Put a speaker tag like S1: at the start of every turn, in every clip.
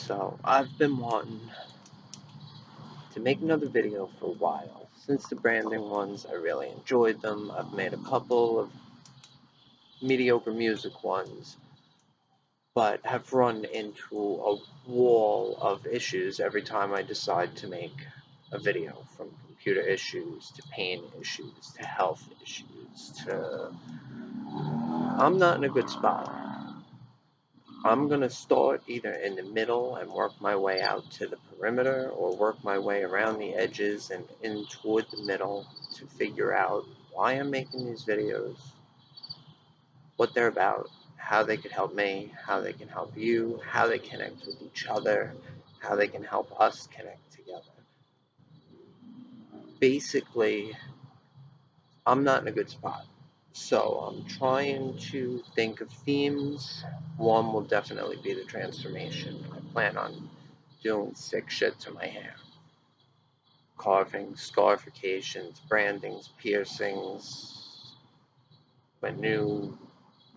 S1: So I've been wanting to make another video for a while. Since the branding ones, I really enjoyed them. I've made a couple of mediocre music ones, but have run into a wall of issues every time I decide to make a video, from computer issues to pain issues to health issues to I'm not in a good spot. I'm going to start either in the middle and work my way out to the perimeter, or work my way around the edges and in toward the middle to figure out why I'm making these videos, what they're about, how they could help me, how they can help you, how they connect with each other, how they can help us connect together. Basically, I'm not in a good spot. So I'm trying to think of themes. One will definitely be the transformation. I plan on doing sick shit to my hair. Carvings, scarifications, brandings, piercings. When new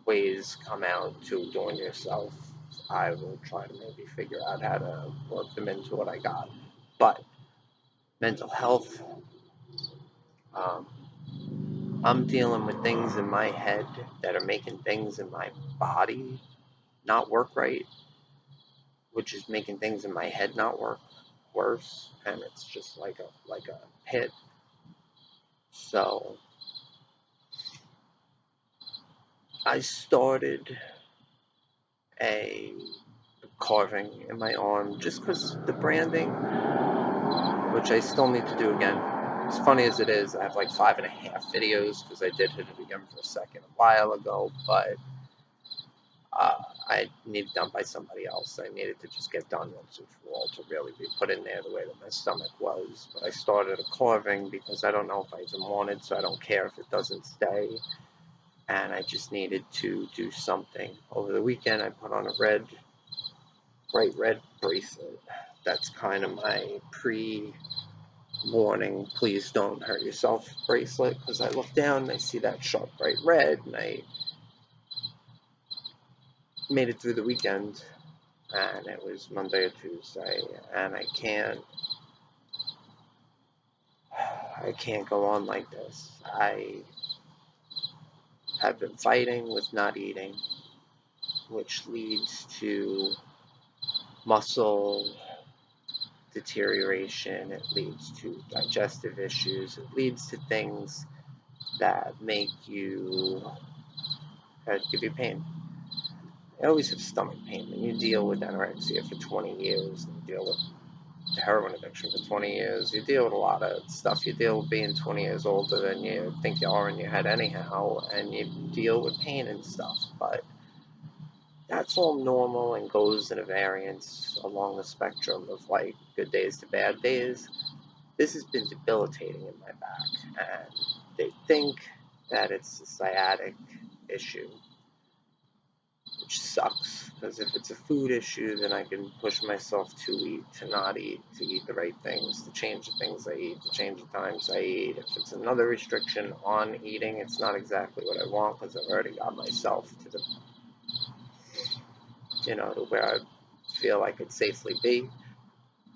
S1: ways come out to adorn yourself, I will try to maybe figure out how to work them into what I got. But mental health, I'm dealing with things in my head that are making things in my body not work right, which is making things in my head not work worse, and it's just like a pit. So I started a carving in my arm just because the branding, which I still need to do again. As funny as it is, I have like 5.5 videos because I did hit it again for a second a while ago, but I need it done by somebody else. I needed to just get done once and for all to really be put in there the way that my stomach was. But I started a carving because I don't know if I even want it, so I don't care if it doesn't stay. And I just needed to do something. Over the weekend, I put on a bright red bracelet. That's kind of my pre-warning, please don't hurt yourself bracelet, because I look down and I see that sharp bright red, and I made it through the weekend, and it was Monday or Tuesday, and I can't go on like this. I have been fighting with not eating, which leads to muscle deterioration, it leads to digestive issues, it leads to things that make you, that give you pain. I always have stomach pain. When you deal with anorexia for 20 years, and you deal with heroin addiction for 20 years, you deal with a lot of stuff. You deal with being 20 years older than you think you are in your head anyhow, and you deal with pain and stuff, but that's all normal and goes in a variance along the spectrum of like good days to bad days. This has been debilitating in my back, and they think that it's a sciatic issue, which sucks, because if it's a food issue, then I can push myself to eat, to not eat, to eat the right things, to change the things I eat, to change the times I eat. If it's another restriction on eating, it's not exactly what I want, because I've already got myself to the, to where I feel I could safely be.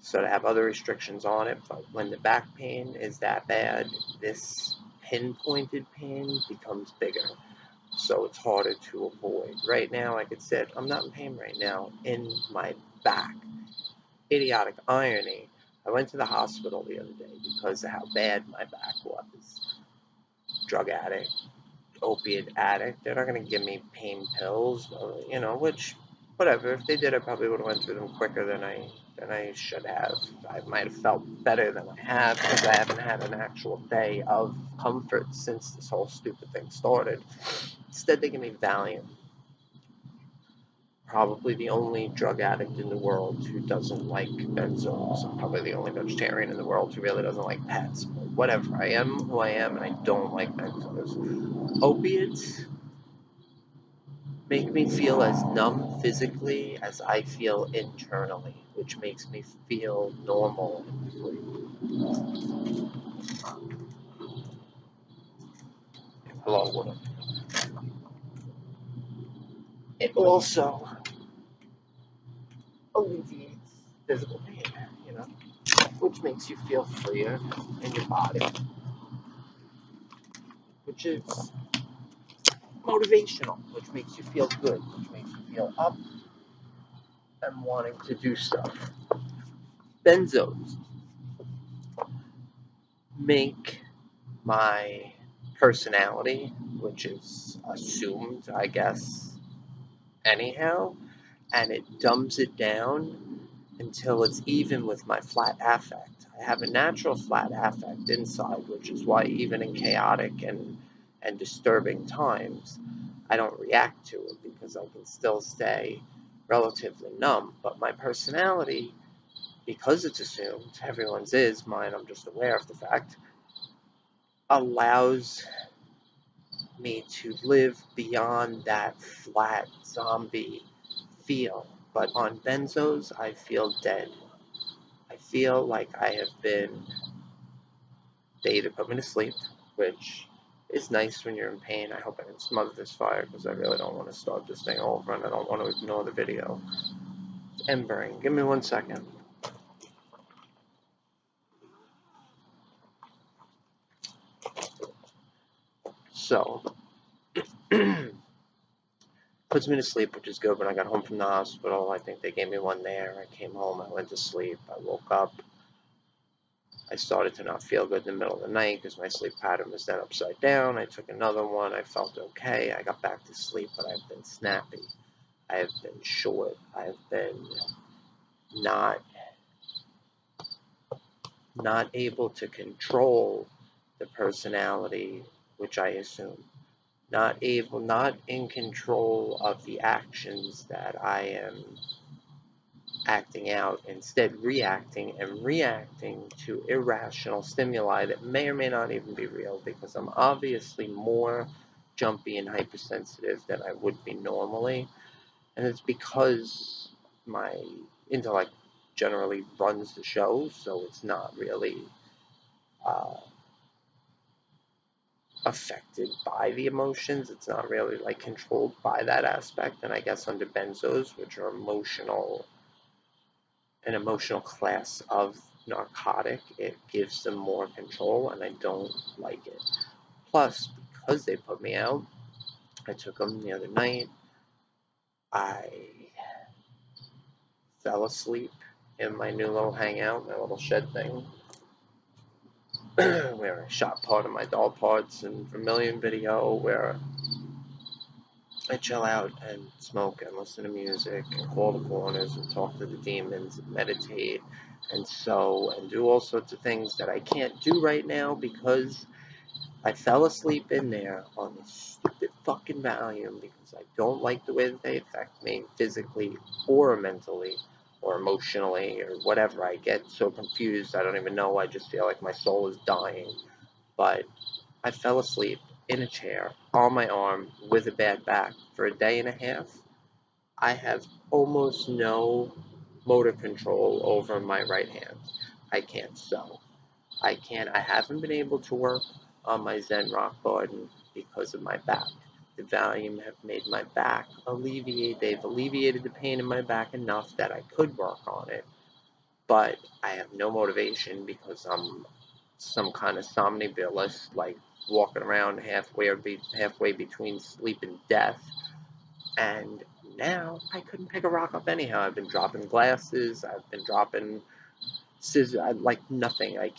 S1: So to have other restrictions on it, but when the back pain is that bad, this pinpointed pain becomes bigger. So it's harder to avoid. Right now, like I said, I'm not in pain right now in my back. Idiotic irony, I went to the hospital the other day because of how bad my back was. Drug addict, opiate addict, they're not going to give me pain pills, which, whatever. If they did, I probably would have went through them quicker than I should have. I might have felt better than I have, because I haven't had an actual day of comfort since this whole stupid thing started. Instead, they give me Valium. Probably the only drug addict in the world who doesn't like benzos. I'm probably the only vegetarian in the world who really doesn't like pets. But whatever, I am who I am, and I don't like benzos. Opiates make me feel as numb physically as I feel internally, which makes me feel normal and free. Hello, woman. It also alleviates physical pain, which makes you feel freer in your body, which is motivational, which makes you feel good, which makes you feel up and wanting to do stuff. Benzos make my personality, which is assumed, I guess, anyhow, and it dumbs it down until it's even with my flat affect. I have a natural flat affect inside, which is why even in chaotic and disturbing times, I don't react to it because I can still stay relatively numb. But my personality, because it's assumed, everyone's is, mine I'm just aware of the fact, allows me to live beyond that flat zombie feel. But on benzos, I feel dead. I feel like I have been, they either put me to sleep, which is nice when you're in pain. I hope I can smother this fire because I really don't want to start this thing over and I don't want to ignore the video. It's embering. Give me 1 second. So, puts me to sleep, which is good. When I got home from the hospital, I think they gave me one there. I came home, I went to sleep, I woke up. I started to not feel good in the middle of the night because my sleep pattern was then upside down. I took another one. I felt okay. I got back to sleep, but I've been snappy. I have been short. I have been not able to control the personality, which I assume. Not in control of the actions that I am acting out, instead reacting to irrational stimuli that may or may not even be real, because I'm obviously more jumpy and hypersensitive than I would be normally, and it's because my intellect generally runs the show, so it's not really affected by the emotions. It's not really like controlled by that aspect, and I guess under benzos, which are an emotional class of narcotic, it gives them more control, and I don't like it. Plus, because they put me out, I took them the other night. I fell asleep in my new little hangout, my little shed thing, where I shot part of my doll parts in Vermilion video, where I chill out and smoke and listen to music and call the corners and talk to the demons and meditate and sew and do all sorts of things that I can't do right now because I fell asleep in there on this stupid fucking Valium because I don't like the way that they affect me physically or mentally or emotionally or whatever. I get so confused, I don't even know. I just feel like my soul is dying. But I fell asleep in a chair on my arm with a bad back for a day and a half. I have almost no motor control over my right hand. I can't sew. I haven't been able to work on my Zen rock garden because of my back. The Valium have made my back they've alleviated the pain in my back enough that I could work on it, but I have no motivation because I'm some kind of somnambulist, like walking around halfway between sleep and death. And now I couldn't pick a rock up anyhow. I've been dropping glasses. I've been dropping scissors. Like nothing. I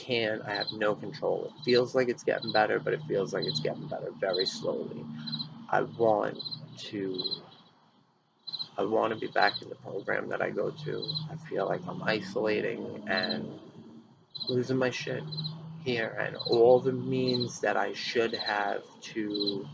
S1: have no control. It feels like it's getting better, but it feels like it's getting better very slowly. I want to be back in the program that I go to. I feel like I'm isolating and losing my shit here, and all the means that I should have to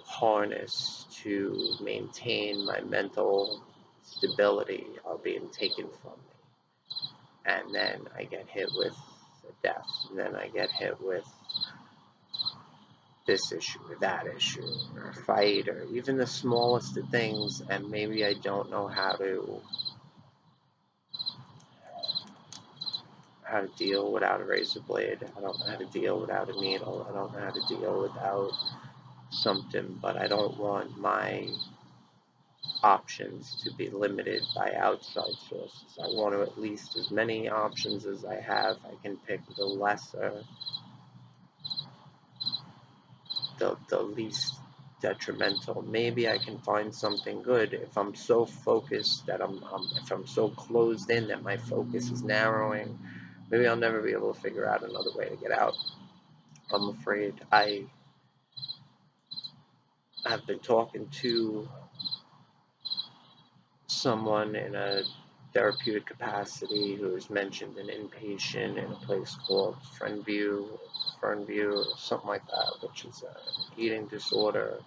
S1: harness to maintain my mental stability are being taken from me. And then I get hit with a death, and then I get hit with this issue or that issue, or a fight, or even the smallest of things, and maybe I don't know how to deal without a razor blade. I don't know how to deal without a needle. I don't know how to deal without something, but I don't want my options to be limited by outside sources. I want to at least as many options as I have. I can pick the lesser, the least detrimental. Maybe I can find something good if I'm so focused that if I'm so closed in that my focus is narrowing. Maybe I'll never be able to figure out another way to get out. I'm afraid. I have been talking to someone in a therapeutic capacity who has mentioned an inpatient in a place called Fernview, or something like that, which is an eating disorder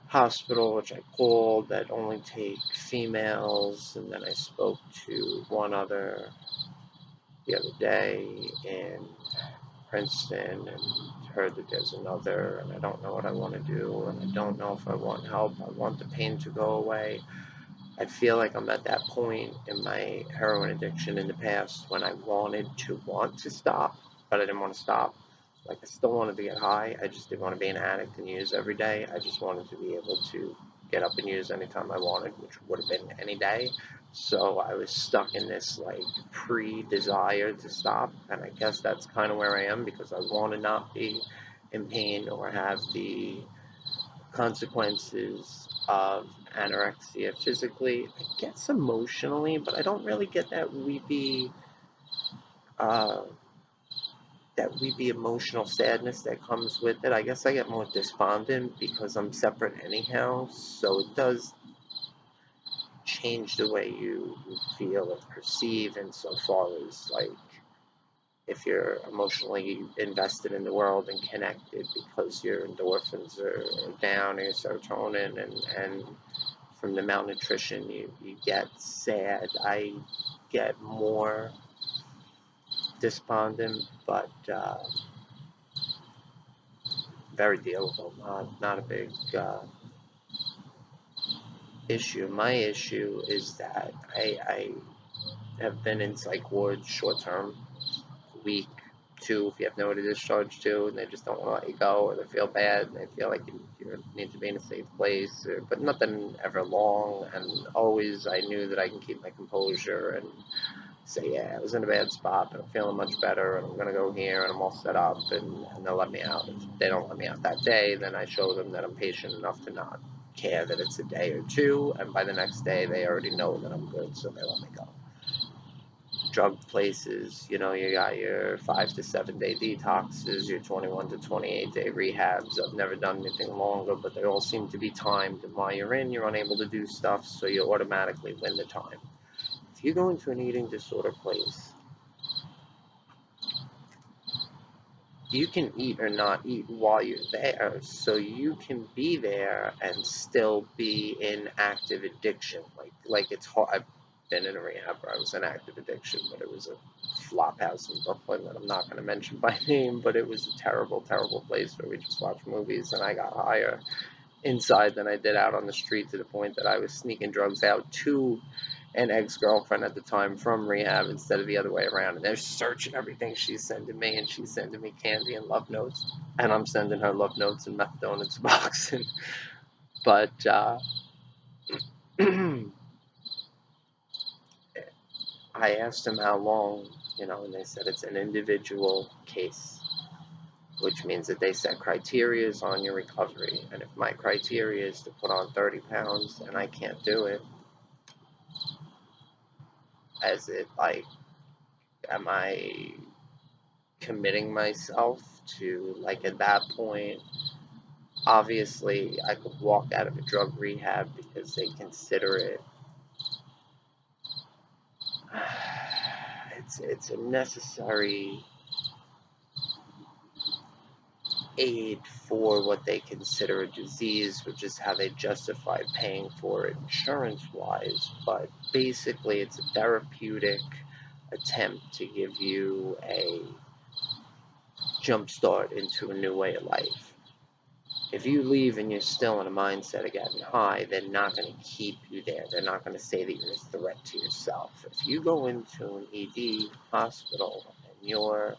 S1: hospital, which I called, that only take females. And then I spoke to one other the other day in Princeton and heard that there's another, and I don't know what I want to do, and I don't know if I want help. I want the pain to go away. I feel like I'm at that point in my heroin addiction in the past when I wanted to stop, but I didn't want to stop. Like, I still wanted to get high. I just didn't want to be an addict and use every day. I just wanted to be able to get up and use anytime I wanted, which would have been any day. So I was stuck in this, like, pre-desire to stop, and I guess that's kind of where I am, because I want to not be in pain or have the consequences of anorexia physically. I guess emotionally, but I don't really get uh, that weepy emotional sadness that comes with it. I guess I get more despondent because I'm separate anyhow, so it does change the way you feel and perceive insofar as, like, if you're emotionally invested in the world and connected because your endorphins are down, or your serotonin, and from the malnutrition you get sad. I get more despondent, but very dealable, not a big issue. My issue is that I have been in psych wards short term, a week, two, if you have nowhere to discharge to, and they just don't want to let you go, or they feel bad, and they feel like you need to be in a safe place, but nothing ever long, and always I knew that I can keep my composure and say, yeah, I was in a bad spot, but I'm feeling much better, and I'm going to go here, and I'm all set up, and they'll let me out. If they don't let me out that day, then I show them that I'm patient enough to not care that it's a day or two, and by the next day, they already know that I'm good, so they let me go. Drug places, you got your 5 to 7 day detoxes, your 21 to 28 day rehabs. I've never done anything longer, but they all seem to be timed, and while you're in, you're unable to do stuff, so you automatically win the time. If you go into an eating disorder place, you can eat or not eat while you're there, so you can be there and still be in active addiction. Like it's hard. I've been in a rehab where I was in active addiction, but it was a flop house in Brooklyn that I'm not going to mention by name, but it was a terrible, terrible place where we just watched movies, and I got higher inside than I did out on the street, to the point that I was sneaking drugs out to an ex-girlfriend at the time from rehab instead of the other way around. And they're searching everything she's sending me, and she's sending me candy and love notes, and I'm sending her love notes and meth donuts box. But I asked them how long, and they said it's an individual case, which means that they set criteria on your recovery. And if my criteria is to put on 30 pounds and I can't do it, as it, like, am I committing myself to, like, at that point, obviously I could walk out of a drug rehab because they consider it, it's a necessary aid for what they consider a disease, which is how they justify paying for it insurance-wise. But basically, it's a therapeutic attempt to give you a jump start into a new way of life. If you leave and you're still in a mindset of getting high, they're not going to keep you there. They're not going to say that you're a threat to yourself. If you go into an ED hospital and you're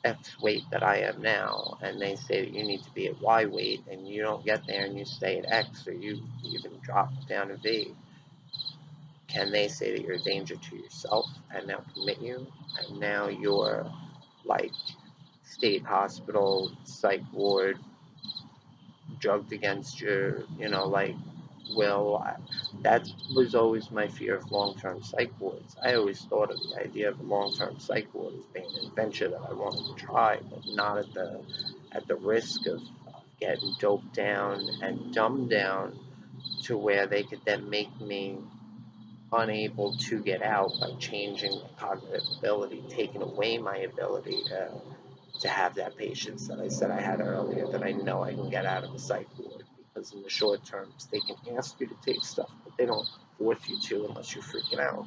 S1: X weight that I am now, and they say that you need to be at Y weight, and you don't get there and you stay at X, or you even drop down to V, can they say that you're a danger to yourself and now commit you? And now you're like state hospital, psych ward, drugged against your, like, will. That was always my fear of long-term psych wards. I always thought of the idea of a long-term psych ward as being an adventure that I wanted to try, but not at the risk of getting doped down and dumbed down to where they could then make me unable to get out by changing my cognitive ability, taking away my ability to have that patience that I said I had earlier, that I know I can get out of the psych ward, because in the short terms they can ask you to take stuff, but they don't force you to unless you're freaking out.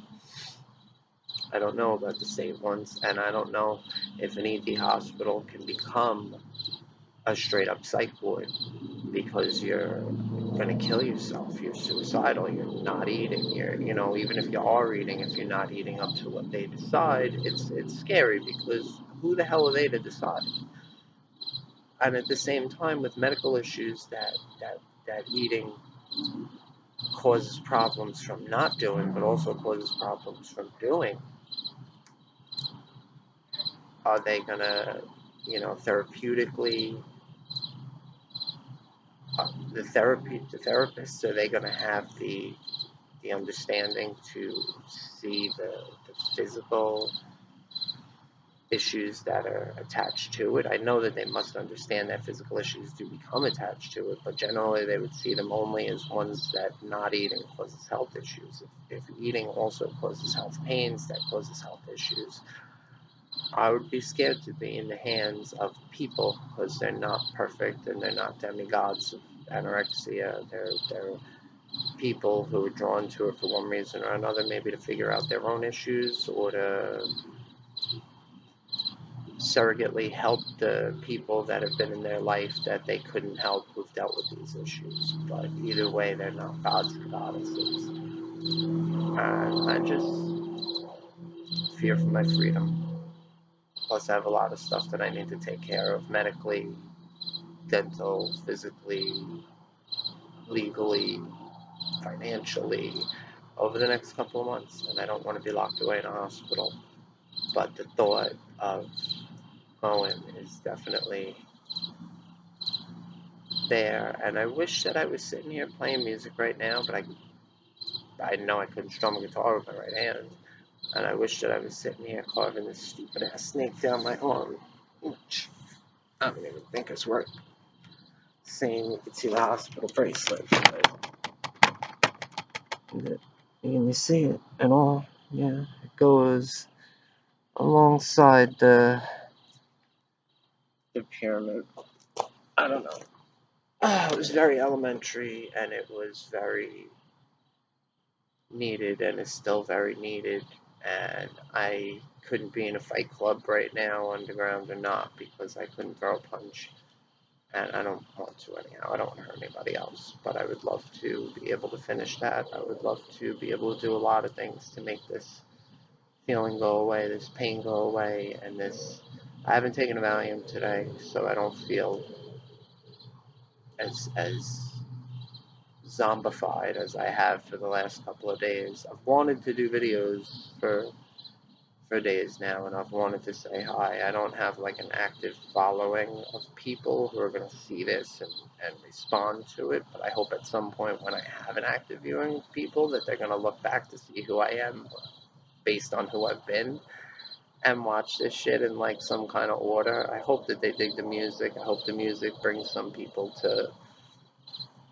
S1: I don't know about the safe ones, and I don't know if an ED hospital can become a straight up psych ward, because you're going to kill yourself. You're suicidal. You're not eating. Even if you are eating, if you're not eating up to what they decide, it's scary, because who the hell are they to decide? And at the same time, with medical issues that eating causes problems from not doing, but also causes problems from doing, are they gonna, therapeutically, the therapists, are they gonna have the understanding to see the physical issues that are attached to it? I know that they must understand that physical issues do become attached to it, but generally they would see them only as ones that not eating causes health issues. If eating also causes health pains, that causes health issues, I would be scared to be in the hands of people, because they're not perfect and they're not demigods of anorexia. They're people who are drawn to it for one reason or another, maybe to figure out their own issues, or to surrogately help the people that have been in their life that they couldn't help, who've dealt with these issues. But either way, they're not gods and goddesses. And I just fear for my freedom. Plus, I have a lot of stuff that I need to take care of medically, dental, physically, legally, financially, over the next couple of months. And I don't want to be locked away in a hospital. But the thought of going is definitely there, and I wish that I was sitting here playing music right now, but I know I couldn't strum a guitar with my right hand, and I wish that I was sitting here carving this stupid ass snake down my arm, which I don't even think is worth saying. You can see the hospital bracelet, and you see it and all. Yeah, it goes alongside the pyramid. I don't know. It was very elementary, and it was very needed, and is still very needed. And I couldn't be in a fight club right now, underground or not, because I couldn't throw a punch. And I don't want to anyhow. I don't want to hurt anybody else. But I would love to be able to finish that. I would love to be able to do a lot of things to make this feeling go away, this pain go away, and this. I haven't taken a Valium today, so I don't feel as zombified as I have for the last couple of days. I've wanted to do videos for days now, and I've wanted to say hi. I don't have like an active following of people who are going to see this and respond to it, but I hope at some point when I have an active viewing of people that they're going to look back to see who I am based on who I've been, and watch this shit in like some kind of order. I hope that they dig the music. I hope the music brings some people to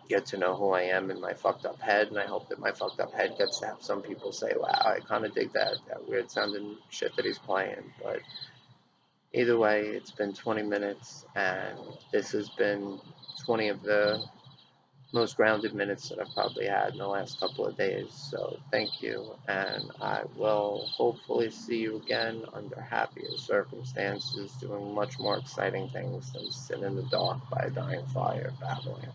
S1: get to know who I am in my fucked up head, and I hope that my fucked up head gets to have some people say, wow, I kind of dig that weird sounding shit that he's playing. But either way, it's been 20 minutes, and this has been 20 of the most grounded minutes that I've probably had in the last couple of days. So thank you, and I will hopefully see you again under happier circumstances, doing much more exciting things than sitting in the dark by a dying fire babbling.